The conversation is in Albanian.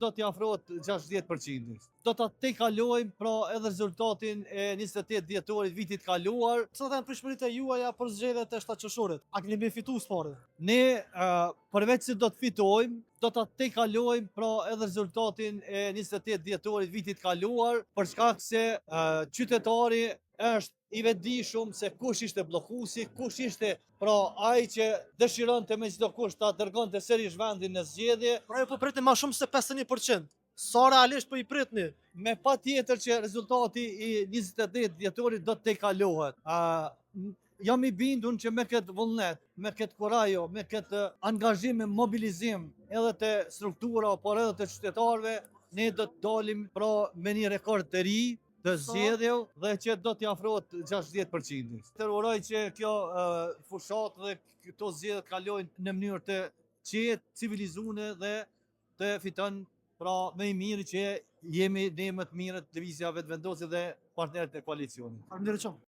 do t'i afrohet 60%. Do ta tejkalojmë pra edhe rezultatin e 28 dhjetorit vitit kaluar. Cilat janë pritshmëritë e juaja për zgjedhjet e shtatçorshorit? A keni më fituar sportin? Ne përveç se do të fitojmë, do ta tejkalojmë pra edhe rezultatin e 28 dhjetorit vitit kaluar, për shkak se qytetari është i vetëdijshëm se kush ishte bllokuesi, kush ishte pra ai që dëshironte me çdo kusht ta dërgonte sërish vendin në zgjedhje. Pra ju po pritni më shumë se 51%. Sa realisht po i pritni? Me patjetër që rezultati i 28 dhjetorit do të tejkalohet. Jam i bindur që me këtë vullnet, me këtë kurajo, me këtë angazhim e mobilizim edhe të struktura, por edhe të qytetarëve, ne do të dalim pra me një rekord të ri të zgjedhjeve dhe që do t'i afrohet 60%. Të uroj që kjo fushat dhe këto zgjedhje kalojnë në mënyrë të qetë, civilizuar dhe të fiton pra më i miri që jemi ne më të mirët lëvizja vetëvendosje dhe partnerët e koalicionit. Faleminderit shumë.